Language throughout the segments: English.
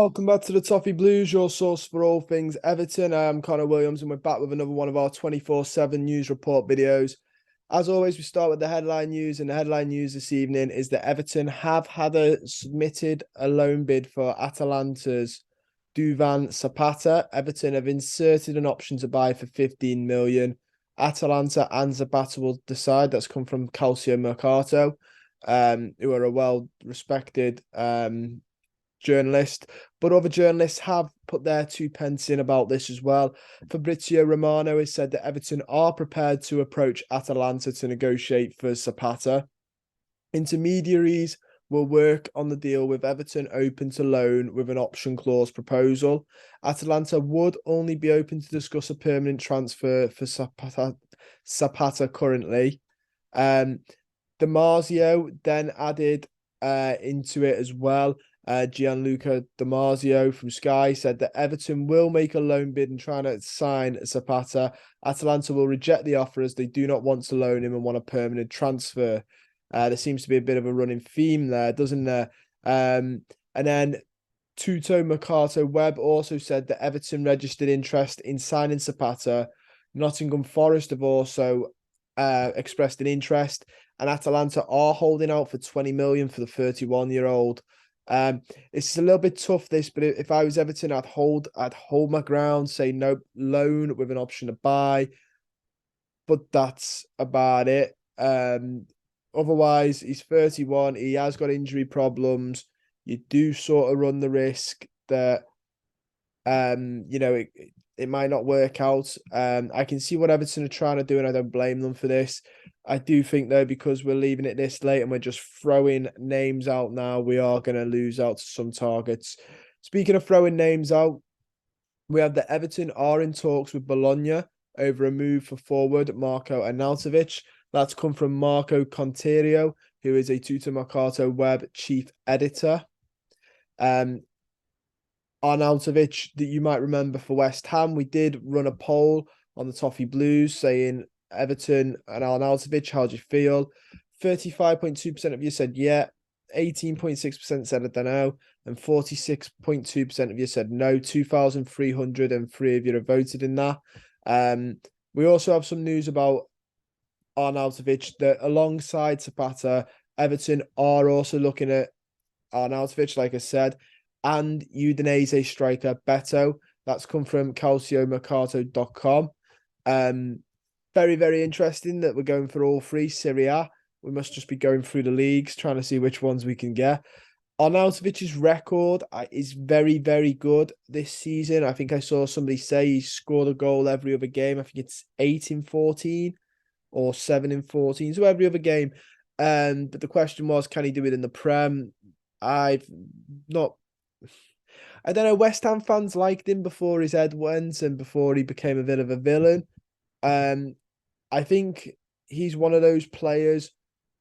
Welcome back to the Toffee Blues, your source for all things Everton. I am Connor Williams, and we're back with another one of our 24/7 news report videos. As always, we start with the headline news, and the headline news this evening is that Everton have submitted a loan bid for Atalanta's Duvan Zapata. Everton have inserted an option to buy for 15 million. Atalanta and Zapata will decide. That's come from Calcio Mercato, who are a well-respected journalist, but other journalists have put their 2 pence in about this as well. Fabrizio Romano has said that Everton are prepared to approach Atalanta to negotiate for Zapata. Intermediaries will work on the deal with Everton open to loan with an option clause proposal. Atalanta would only be open to discuss a permanent transfer for Zapata currently. Damasio then added into it as well. Gianluca Damasio from Sky said that Everton will make a loan bid and try to sign Zapata. Atalanta will reject the offer as they do not want to loan him and want a permanent transfer. There seems to be a bit of a running theme there, doesn't there? And then Tuto Mercato Webb also said that Everton registered interest in signing Zapata. Nottingham Forest have also expressed an interest, and Atalanta are holding out for 20 million for the 31-year-old. It's a little bit tough this, but if I was Everton, I'd hold my ground, say no loan with an option to buy, but that's about it. Otherwise, he's 31. He has got injury problems. You do sort of run the risk that it might not work out. I can see what Everton are trying to do, and I don't blame them for this. I do think, though, because we're leaving it this late and we're just throwing names out now, we are going to lose out to some targets. Speaking of throwing names out, we have that Everton are in talks with Bologna over a move for forward Marco Arnautovic. That's come from Marco Conterio, who is a Tutor Mercato Web chief editor. Arnautovic, that you might remember for West Ham, we did run a poll on the Toffee Blues saying Everton and Arnautovic, how do you feel? 35.2% of you said yeah, 18.6% said I don't know, and 46.2% of you said no. 2,303 of you have voted in that. We also have some news about Arnautovic that alongside Zapata, Everton are also looking at Arnautovic, like I said, and Udinese striker Beto. That's come from calciomercato.com. Very, very interesting that we're going for all three. Serie A. We must just be going through the leagues, trying to see which ones we can get. Arnautovic's record is very, very good this season. I think I saw somebody say he scored a goal every other game. I think it's 8 in 14 or 7 in 14. So every other game. But the question was, can he do it in the Prem? I don't know. West Ham fans liked him before his head went and before he became a bit of a villain. I think he's one of those players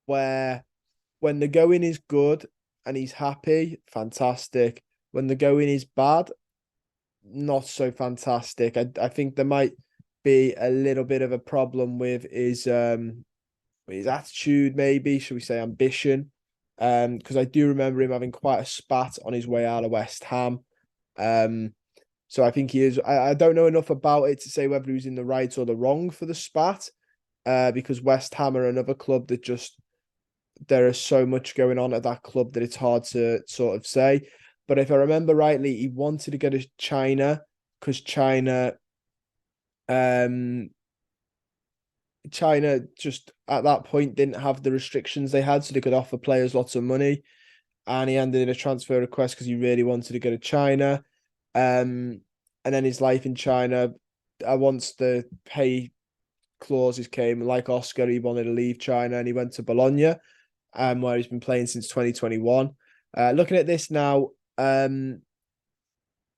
where when the going is good and he's happy, fantastic. When the going is bad, not so fantastic. I think there might be a little bit of a problem with his attitude, maybe, should we say ambition. Because I do remember him having quite a spat on his way out of West Ham. So I think he is. I don't know enough about it to say whether he was in the right or the wrong for the spat. Because West Ham are another club that just there is so much going on at that club that it's hard to sort of say. But if I remember rightly, he wanted to go to China because China just at that point didn't have the restrictions they had, so they could offer players lots of money. And he handed in a transfer request because he really wanted to go to China. And then his life in China, once the pay clauses came, like Oscar, he wanted to leave China and he went to Bologna, where he's been playing since 2021. Looking at this now, in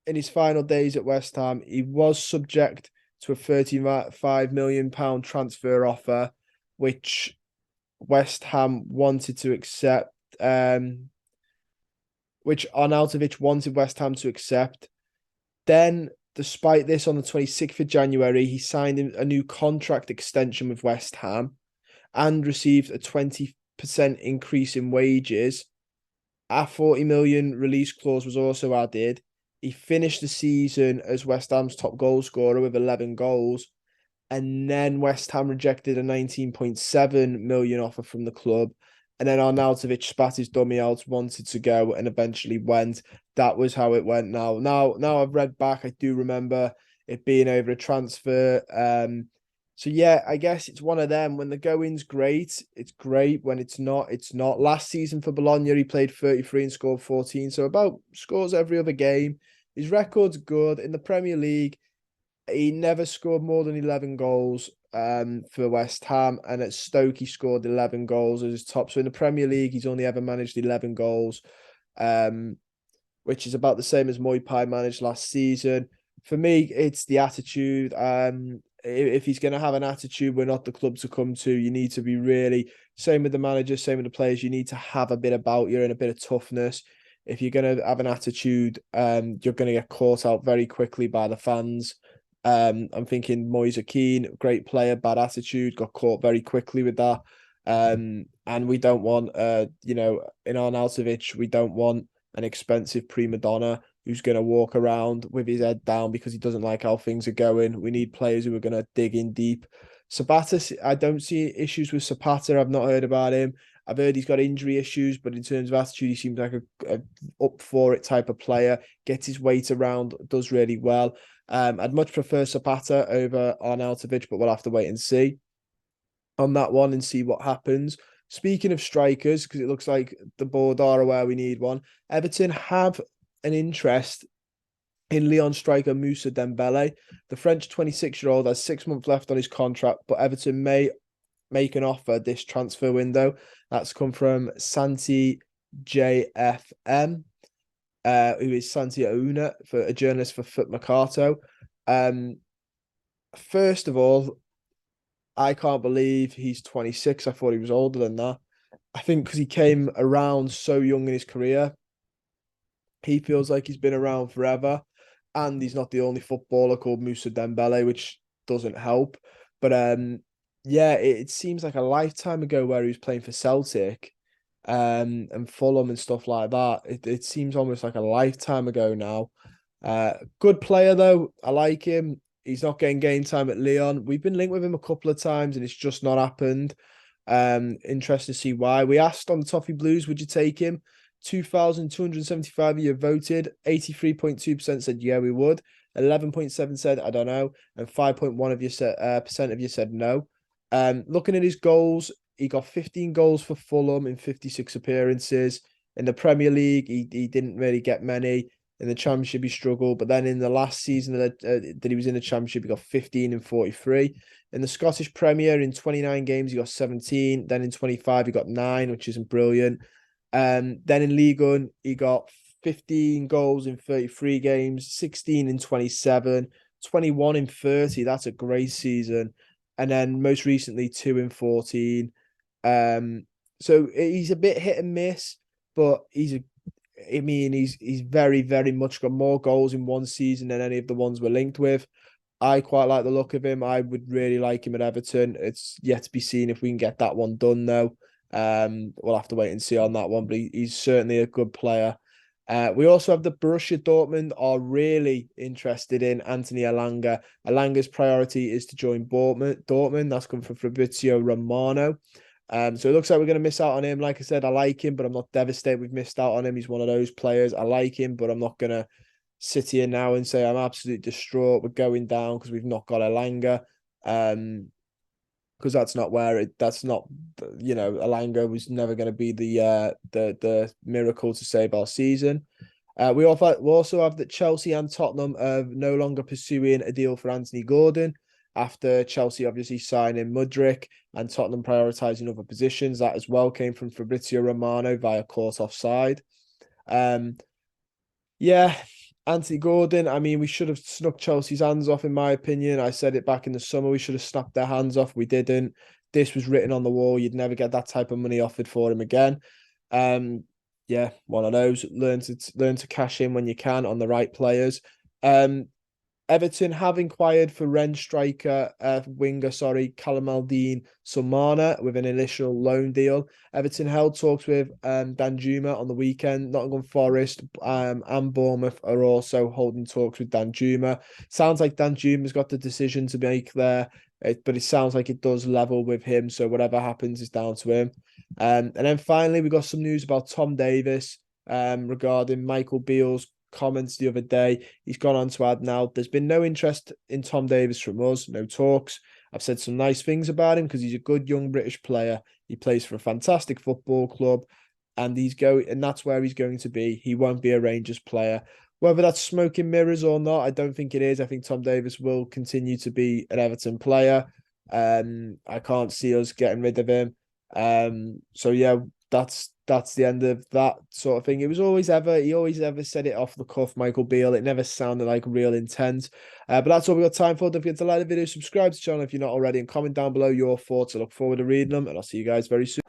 his final days at West Ham, he was subject to a £35 million transfer offer, which West Ham wanted to accept, which Arnautovic wanted West Ham to accept. Then, despite this, on the 26th of January, he signed a new contract extension with West Ham and received a 20% increase in wages. A 40 million release clause was also added. He finished the season as West Ham's top goal scorer with 11 goals. And then West Ham rejected a 19.7 million offer from the club. And then Arnautovic spat his dummy out, wanted to go, and eventually went. That was how it went. Now I've read back. I do remember it being over a transfer. So yeah, I guess it's one of them. When the going's great, it's great. When it's not, it's not. Last season for Bologna, he played 33 and scored 14. So about scores every other game. His record's good in the Premier League. He never scored more than 11 goals for West Ham, and at Stoke he scored 11 goals as his top. So in the Premier League, he's only ever managed 11 goals, which is about the same as Moipai managed last season. For me, it's the attitude. If he's going to have an attitude, we're not the club to come to. You need to be really, same with the manager, same with the players. You need to have a bit about you and a bit of toughness. If you're going to have an attitude, you're going to get caught out very quickly by the fans. I'm thinking Moise Keane, great player, bad attitude, got caught very quickly with that. And we don't want, in Arnautovic, we don't want an expensive prima donna who's going to walk around with his head down because he doesn't like how things are going. We need players who are going to dig in deep. Zapata, I don't see issues with Zapata. I've not heard about him. I've heard he's got injury issues, but in terms of attitude, he seems like a up for it type of player. Gets his weight around, does really well. I'd much prefer Zapata over Arnautovic, but we'll have to wait and see on that one and see what happens. Speaking of strikers, because it looks like the board are aware we need one, Everton have an interest in Lyon striker Musa Dembele. The French 26-year-old has 6 months left on his contract, but Everton may make an offer this transfer window. That's come from Santi JFM. Who is Santi Auna, for a journalist for Foot Mercato. First of all, I can't believe he's 26. I thought he was older than that. I think because he came around so young in his career, he feels like he's been around forever. And he's not the only footballer called Musa Dembele, which doesn't help. But it seems like a lifetime ago where he was playing for Celtic. And Fulham and stuff like that. It seems almost like a lifetime ago now. Good player though. I like him. He's not getting game time at Lyon. We've been linked with him a couple of times and it's just not happened. Interesting to see why. We asked on the Toffee Blues, would you take him? 2,275 of you voted. 83.2% said yeah, we would. 11.7% said I don't know, and 5.1% of you said no. Looking at his goals, he got 15 goals for Fulham in 56 appearances. In the Premier League, he didn't really get many. In the Championship, he struggled. But then in the last season that he was in the Championship, he got 15 in 43. In the Scottish Premier, in 29 games, he got 17. Then in 25, he got 9, which isn't brilliant. Then in Ligue 1, he got 15 goals in 33 games, 16 in 27, 21 in 30. That's a great season. And then most recently, 2 in 14. So he's a bit hit and miss, but he's very, very much got more goals in one season than any of the ones we're linked with. I quite like the look of him. I would really like him at Everton. It's yet to be seen if we can get that one done, though. We'll have to wait and see on that one, but he's certainly a good player. We also have the Borussia Dortmund are really interested in Anthony Elanga. Elanga's priority is to join Dortmund. That's come from Fabrizio Romano. So it looks like we're going to miss out on him. Like I said, I like him, but I'm not devastated we've missed out on him. He's one of those players. I like him, but I'm not going to sit here now and say I'm absolutely distraught. We're going down because we've not got Elanga. Because that's not Elanga was never going to be the miracle to save our season. We also have that Chelsea and Tottenham are no longer pursuing a deal for Anthony Gordon after Chelsea obviously signing Mudryk and Tottenham prioritising other positions. That as well came from Fabrizio Romano via court offside. Anthony Gordon, I mean, we should have snuck Chelsea's hands off, in my opinion. I said it back in the summer. We should have snapped their hands off. We didn't. This was written on the wall. You'd never get that type of money offered for him again. One of those. Learn to cash in when you can on the right players. Everton have inquired for Rennes striker, winger, Callum Maldini-Sumana with an initial loan deal. Everton held talks with Danjuma on the weekend. Nottingham Forest and Bournemouth are also holding talks with Danjuma. Sounds like Danjuma's got the decision to make there, but it sounds like it does level with him. So whatever happens is down to him. And then finally, we got some news about Tom Davies regarding Michael Beale's comments the other day. He's gone on to add now, there's been no interest in Tom Davies from us, no talks. I've said some nice things about him because he's a good young British player. He plays for a fantastic football club, and that's where he's going to be. He won't be a Rangers player. Whether that's smoke and mirrors or not, I don't think it is. I think Tom Davies will continue to be an Everton player. I can't see us getting rid of him. So yeah, that's the end of that sort of thing. He always ever said it off the cuff, Michael Beale. It never sounded like real intent. But that's all we got time for. Don't forget to like the video, subscribe to the channel if you're not already, and comment down below your thoughts. I look forward to reading them, and I'll see you guys very soon.